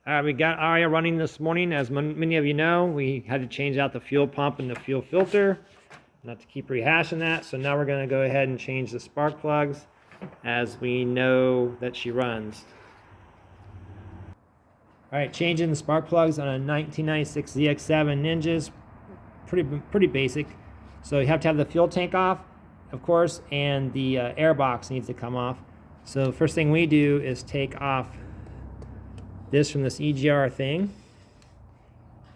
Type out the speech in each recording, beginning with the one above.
We got Aria running this morning. As many of you know, we had to change out the fuel pump and the fuel filter. Not to keep rehashing that, so now we're going to go ahead and change the spark plugs as we know that she runs. Alright, changing the spark plugs on a 1996 ZX7 Ninjas. Pretty basic. So you have to have the fuel tank off, of course, and the air box needs to come off. So first thing we do is take off this from this EGR thing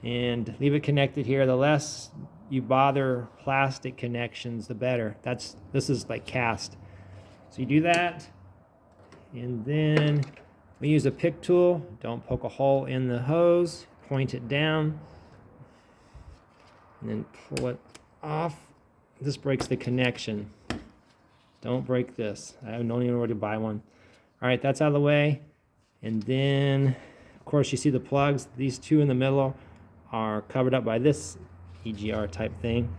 and leave it connected here. The less you bother plastic connections, the better. This is like cast. So you do that, and then we use a pick tool. Don't poke a hole in the hose, point it down, and then pull it off. This breaks the connection. Don't break this. I don't even know where to buy one. All right, that's out of the way. And then, of course, you see the plugs. These two in the middle are covered up by this EGR type thing.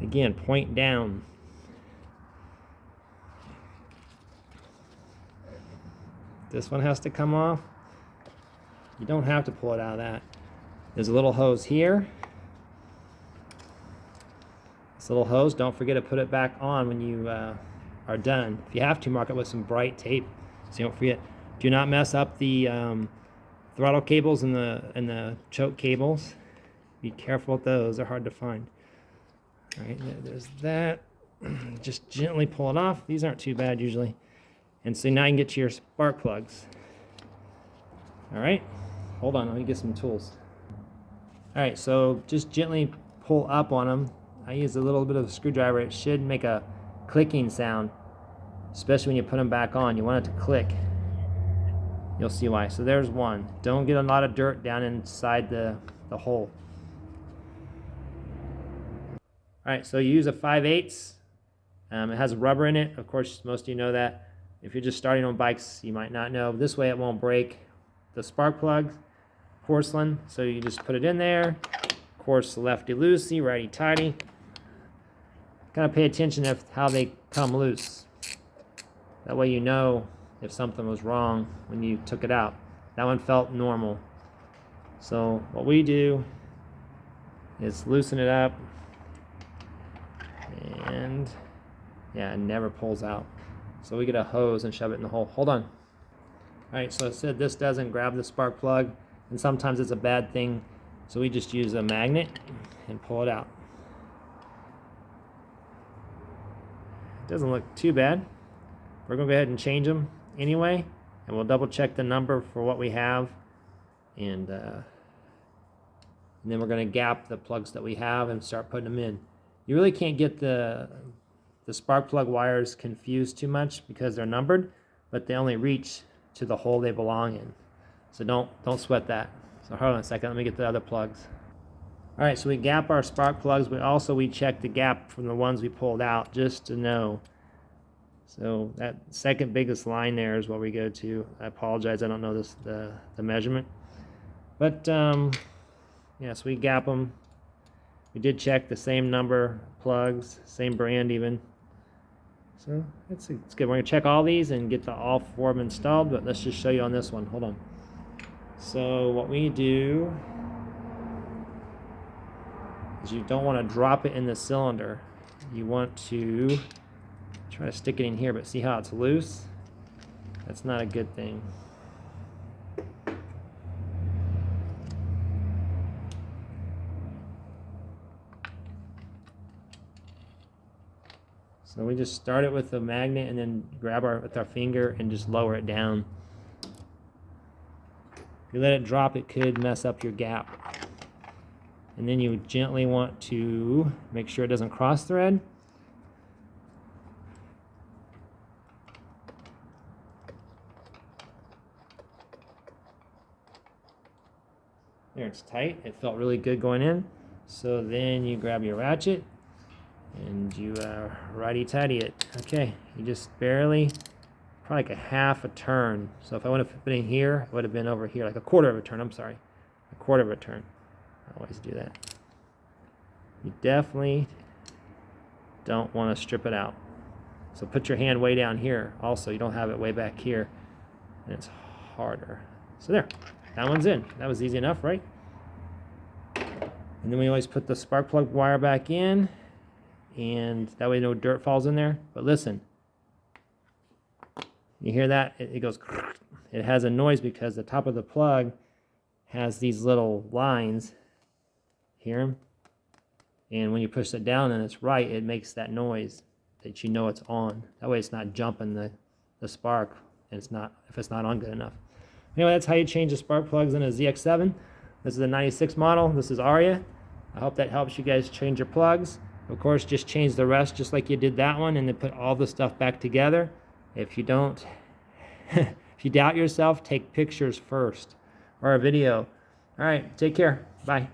Again, point down. This one has to come off. You don't have to pull it out of that. There's a little hose here. This little hose, don't forget to put it back on when you are done. If you have to, mark it with some bright tape so you don't forget. Do not mess up the throttle cables and the choke cables. Be careful with those, they're hard to find. All right, there's that. Just gently pull it off. These aren't too bad usually. And so now you can get to your spark plugs. All right, hold on, let me get some tools. All right, so just gently pull up on them. I use a little bit of a screwdriver. It should make a clicking sound, especially when you put them back on. You want it to click. You'll see why. So there's one. Don't get a lot of dirt down inside the hole. All right, so you use a 5/8. It has rubber in it. Of course, most of you know that. If you're just starting on bikes, you might not know. This way it won't break. The spark plug, porcelain, so you just put it in there. Of course, lefty-loosey, righty-tighty. Kind of pay attention to how they come loose. That way you know if something was wrong when you took it out. That one felt normal. So what we do is loosen it up, and yeah, it never pulls out. So we get a hose and shove it in the hole. Hold on. All right, so I said this doesn't grab the spark plug, and sometimes it's a bad thing. So we just use a magnet and pull it out. It doesn't look too bad. We're gonna go ahead and change them anyway, and we'll double check the number for what we have, and then we're gonna gap the plugs that we have and start putting them in. You really can't get the spark plug wires confused too much because they're numbered, but they only reach to the hole they belong in. So don't sweat that. So hold on a second, let me get the other plugs. All right, so we gap our spark plugs, but also we check the gap from the ones we pulled out just to know. So that second biggest line there is what we go to. I apologize, I don't know the measurement. But yeah, so we gap them. We did check the same number plugs, same brand even. So it's good. We're gonna check all these and get all four of them installed, but let's just show you on this one. Hold on. So what we do is you don't want to drop it in the cylinder. You want to try to stick it in here, but see how it's loose? That's not a good thing. So we just start it with a magnet and then grab with our finger and just lower it down. If you let it drop, it could mess up your gap. And then you gently want to make sure it doesn't cross thread. There, it's tight. It felt really good going in. So then you grab your ratchet and you righty-tighty it. Okay, you just barely, probably like a half a turn. So if I would have put it in here, it would have been over here, like a quarter of a turn, I'm sorry. A quarter of a turn. I always do that. You definitely don't want to strip it out. So put your hand way down here also. You don't have it way back here, and it's harder. So there. that one's in. That was easy enough, right? And then we always put the spark plug wire back in, and that way no dirt falls in there. But listen, you hear that? It goes, it has a noise because the top of the plug has these little lines. Hear them? And when you push it down and it's right, it makes that noise that you know it's on. That way it's not jumping the spark, and it's not, if it's not on good enough. Anyway, that's how you change the spark plugs in a ZX7. This is a 96 model. This is Aria. I hope that helps you guys change your plugs. Of course, just change the rest just like you did that one, and then put all the stuff back together. If you don't, if you doubt yourself, take pictures first or a video. All right, take care. Bye.